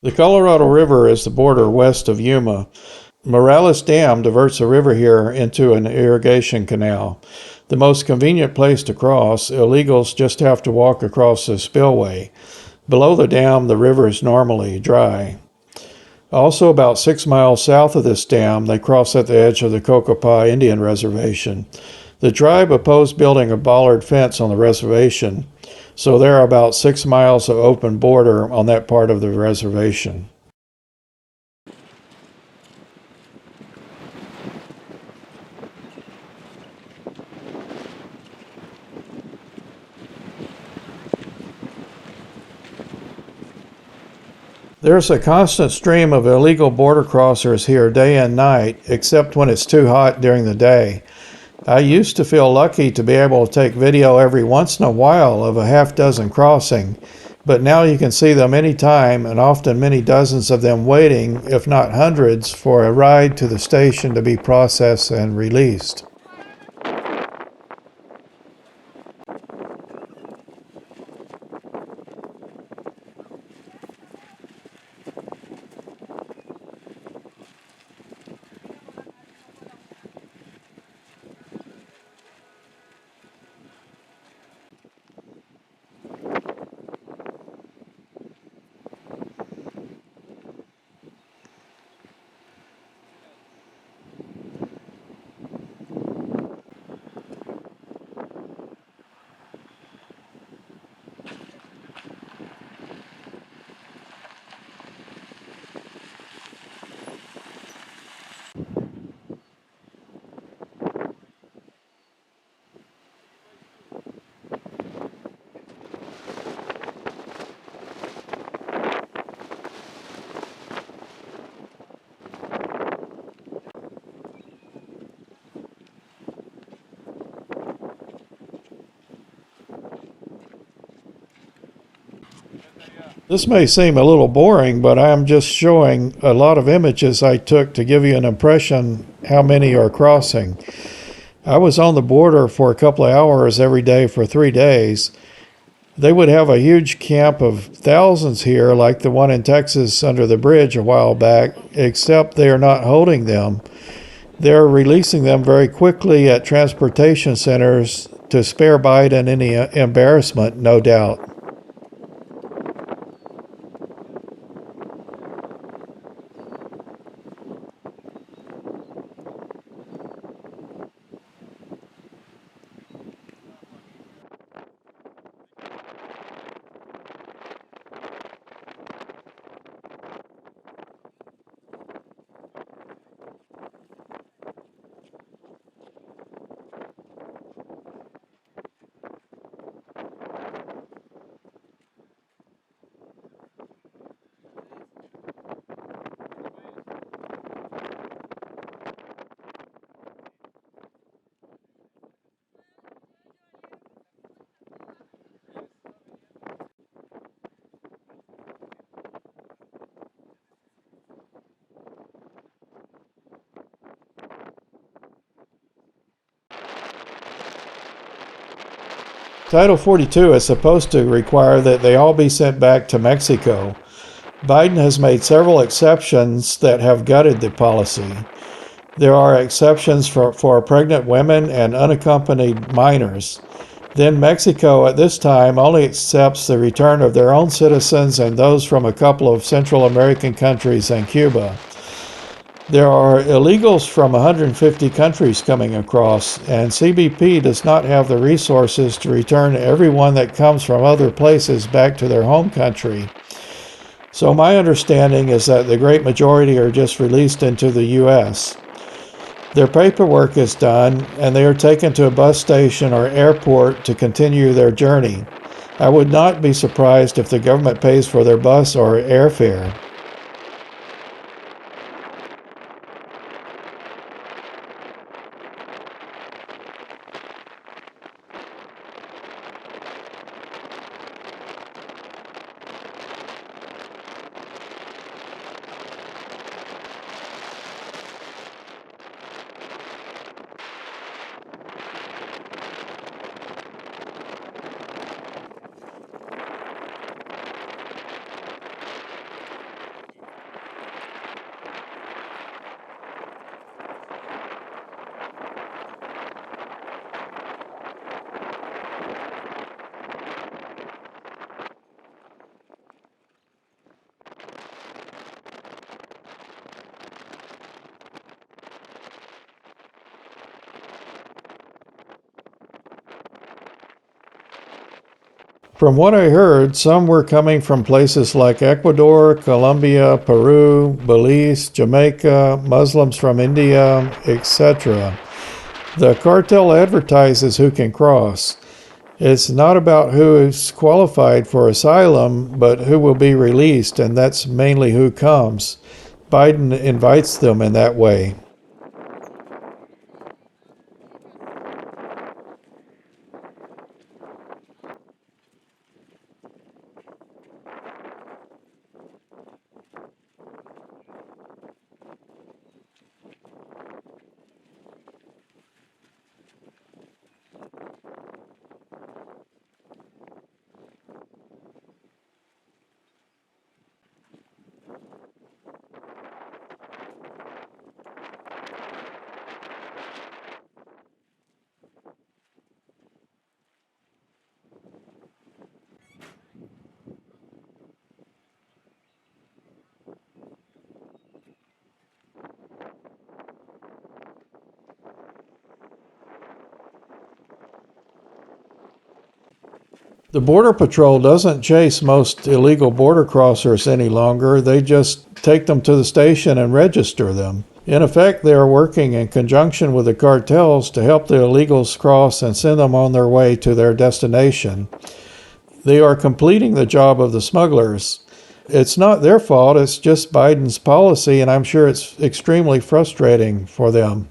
The Colorado River is the border west of Yuma. Morelos Dam diverts the river here into an irrigation canal. The most convenient place to cross, illegals just have to walk across the spillway. Below the dam, the river is normally dry. Also, about 6 miles south of this dam, they cross at the edge of the Cocopah Indian Reservation. The tribe opposed building a bollard fence on the reservation, so there are about 6 miles of open border on that part of the reservation. There's a constant stream of illegal border crossers here day and night, except when it's too hot during the day. I used to feel lucky to be able to take video every once in a while of a half dozen crossing, but now you can see them anytime, and often many dozens of them waiting, if not hundreds, for a ride to the station to be processed and released. This may seem a little boring, but I'm just showing a lot of images I took to give you an impression how many are crossing. I was on the border for a couple of hours every day for 3 days. They would have a huge camp of thousands here, like the one in Texas under the bridge a while back, except they are not holding them. They're releasing them very quickly at transportation centers to spare Biden any embarrassment, no doubt. Title 42 is supposed to require that they all be sent back to Mexico. Biden has made several exceptions that have gutted the policy. There are exceptions for pregnant women and unaccompanied minors. Then Mexico at this time only accepts the return of their own citizens and those from a couple of Central American countries and Cuba. There are illegals from 150 countries coming across, and CBP does not have the resources to return everyone that comes from other places back to their home country. So my understanding is that the great majority are just released into the U.S. Their paperwork is done, and they are taken to a bus station or airport to continue their journey. I would not be surprised if the government pays for their bus or airfare. From what I heard, some were coming from places like Ecuador, Colombia, Peru, Belize, Jamaica, Muslims from India, etc. The cartel advertises who can cross. It's not about who is qualified for asylum, but who will be released, and that's mainly who comes. Biden invites them in that way. The Border Patrol doesn't chase most illegal border crossers any longer. They just take them to the station and register them. In effect, they are working in conjunction with the cartels to help the illegals cross and send them on their way to their destination. They are completing the job of the smugglers. It's not their fault, it's just Biden's policy, and I'm sure it's extremely frustrating for them.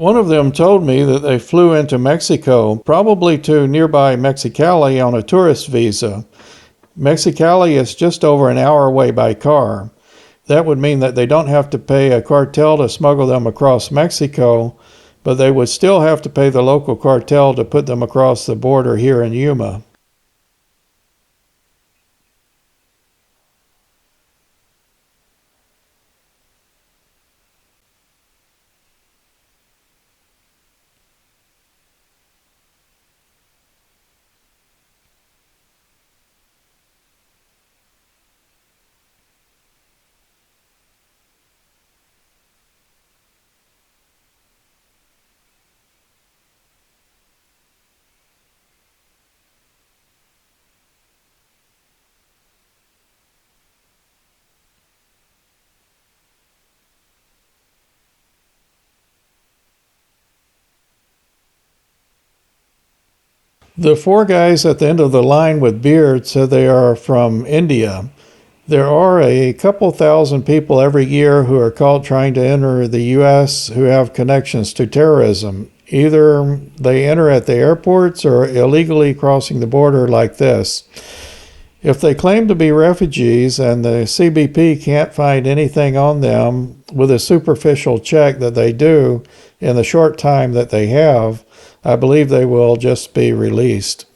One of them told me that they flew into Mexico, probably to nearby Mexicali on a tourist visa. Mexicali is just over an hour away by car. That would mean that they don't have to pay a cartel to smuggle them across Mexico, but they would still have to pay the local cartel to put them across the border here in Yuma. The four guys at the end of the line with beards said they are from India. There are a couple thousand people every year who are caught trying to enter the U.S. who have connections to terrorism. Either they enter at the airports or illegally crossing the border like this. If they claim to be refugees and the CBP can't find anything on them with a superficial check that they do in the short time that they have, I believe they will just be released.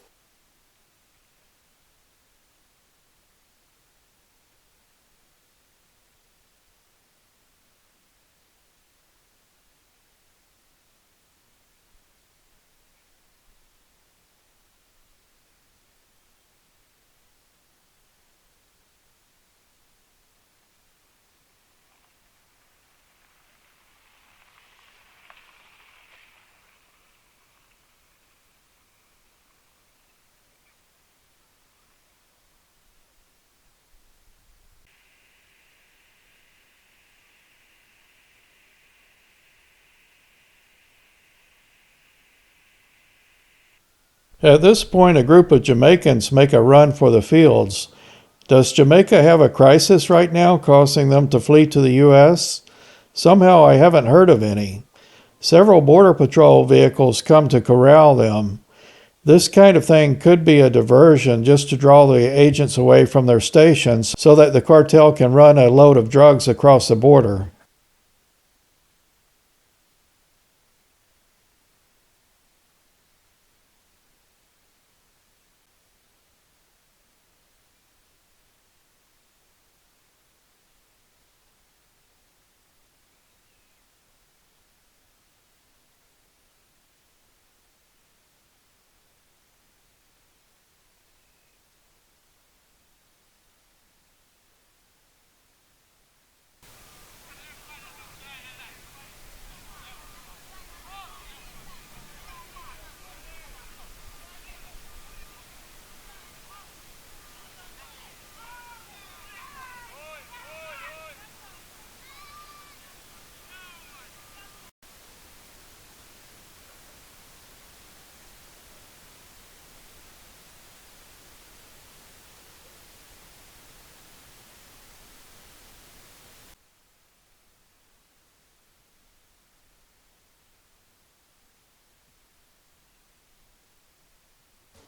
At this point, a group of Jamaicans make a run for the fields. Does Jamaica have a crisis right now causing them to flee to the U.S.? Somehow I haven't heard of any. Several Border Patrol vehicles come to corral them. This kind of thing could be a diversion just to draw the agents away from their stations so that the cartel can run a load of drugs across the border.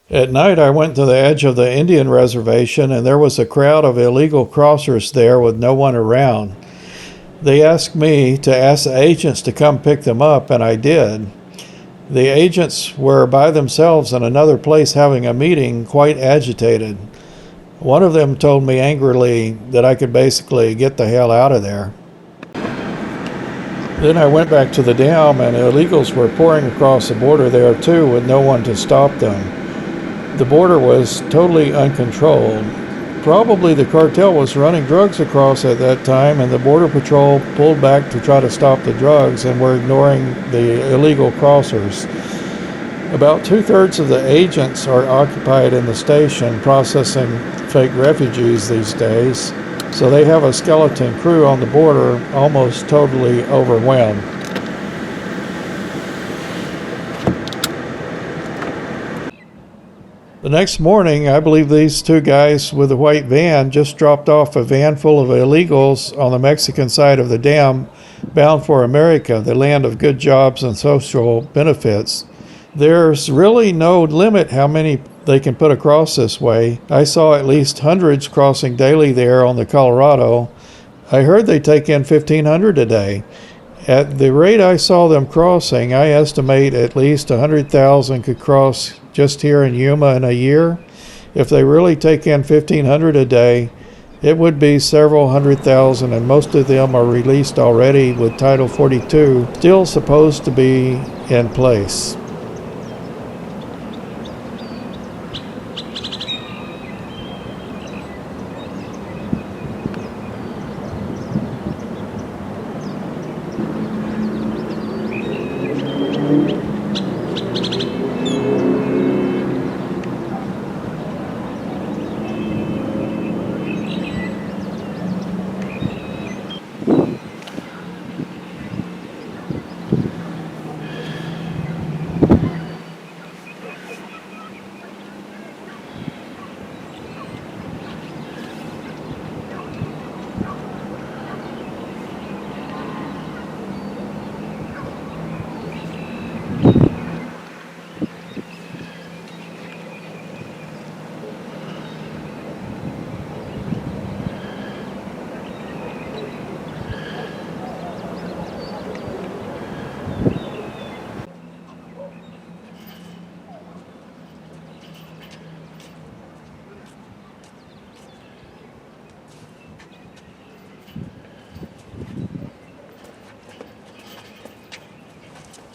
At night, I went to the edge of the Indian reservation, and there was a crowd of illegal crossers there with no one around. They asked me to ask the agents to come pick them up, and I did. The agents were by themselves in another place having a meeting, quite agitated. One of them told me angrily that I could basically get the hell out of there. Then I went back to the dam, and illegals were pouring across the border there too with no one to stop them. The border was totally uncontrolled. Probably the cartel was running drugs across at that time, and the Border Patrol pulled back to try to stop the drugs and were ignoring the illegal crossers. About 2/3 of the agents are occupied in the station processing fake refugees these days, so they have a skeleton crew on the border, almost totally overwhelmed. The next morning, I believe these two guys with the white van just dropped off a van full of illegals on the Mexican side of the dam, bound for America, the land of good jobs and social benefits. There's really no limit how many they can put across this way. I saw at least hundreds crossing daily there on the Colorado. I heard they take in 1,500 a day. At the rate I saw them crossing, I estimate at least 100,000 could cross just here in Yuma in a year. If they really take in 1,500 a day, it would be several 100,000, and most of them are released already with Title 42 still supposed to be in place.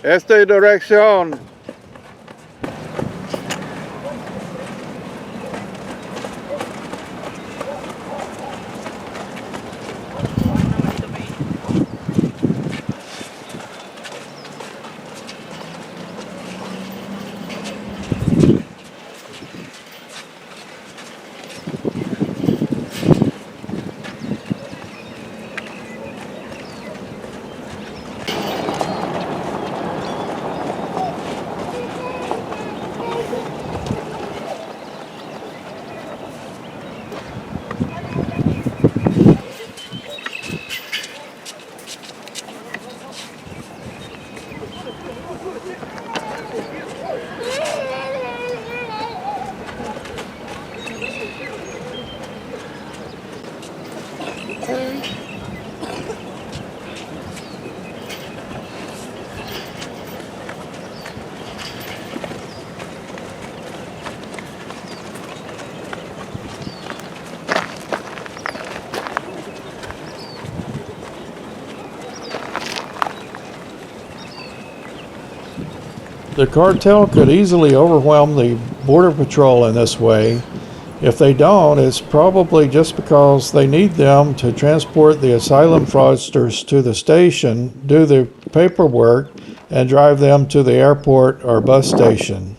Esta dirección. The cartel could easily overwhelm the Border Patrol in this way. If they don't, it's probably just because they need them to transport the asylum fraudsters to the station, do the paperwork, and drive them to the airport or bus station.